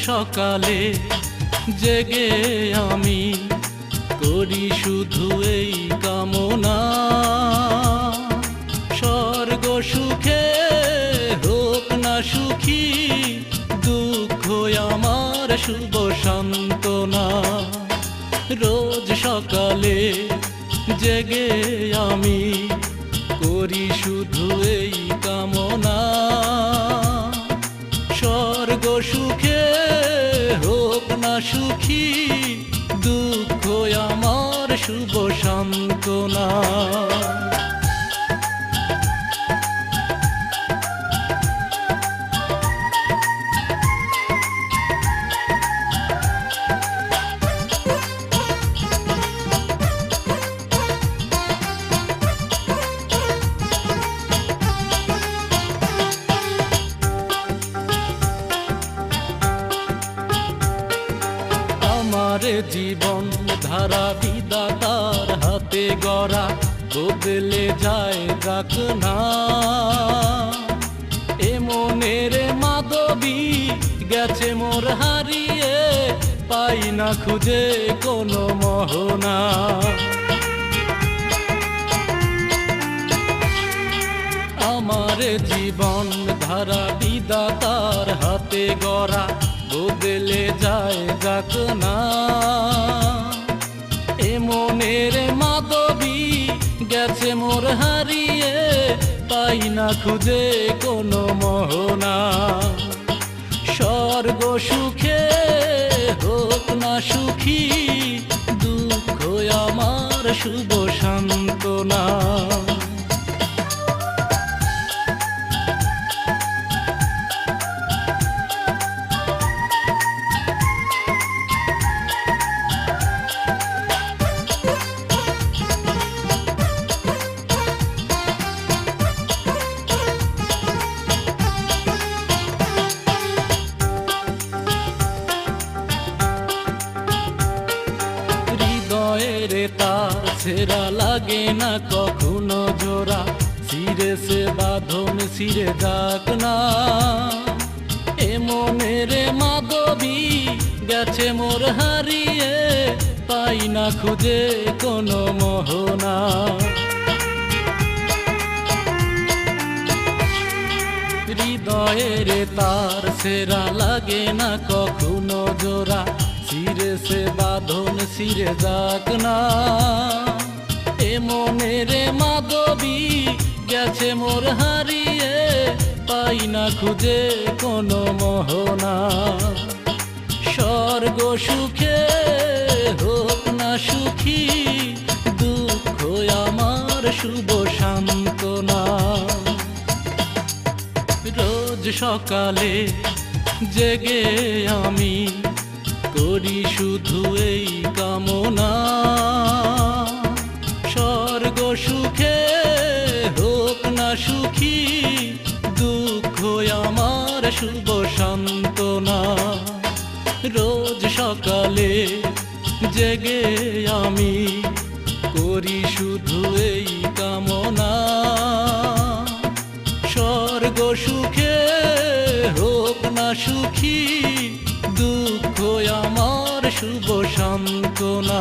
সকালে জেগে আমি করি শুধু এই কামনা, স্বর্গ সুখে হোক না সুখী, দুঃখ আমার শুভ সান্ত্বনা। রোজ সকালে জেগে আমি করি শুধু এই কামনা, স্বর্গ সুখে হোক না সুখী, দুঃখ আমার শুভ সান্ত্বনা। আমার জীবন ধারা বিধাতার হাতে গড়া, বদলে যায় যাক না। এ মনের মাধবী গেছে মোর হারিয়ে, পাই না খুঁজে কোনো মোহনা। আমার জীবন ধারা বিধাতার হাতে গড়া, বদলে যায় যাক না। এ মনের মাধবী গেছে মোর হারিয়ে, পাই না খুঁজে কোনো মোহনা। স্বর্গ সুখে হোক না সুখী, দুঃখ আমার শুভ সান্ত্বনা। হৃদয়ের তার ছেঁড়া লাগে না কখনো জোড়া, শিরে সে বাঁধন শিরে যাক না। এ মনের মাধবী গেছে মোর হারিয়ে, পাই না খুঁজে কোনো মোহনা। হৃদয়ের তার ছেঁড়া লাগে না কখনো জোড়া, শিরে সে বাঁধন শিরে যাক না। এ মনের মাধবী গেছে মোর হারিয়ে, পাই না খুঁজে কোনো মোহনা। স্বর্গ সুখে হোক না সুখী, দুঃখ আমার শুভ সান্ত্বনা। রোজ সকালে জেগে আমি করি শুধু এই কামনা, স্বর্গ সুখে হোক না সুখী, দুঃখ আমার শুভ সান্ত্বনা। রোজ সকালে জেগে আমি করি শুধু এই কামনা, স্বর্গ সুখে হোক না সুখী, দুঃখ আমার শুভ সান্ত্বনা।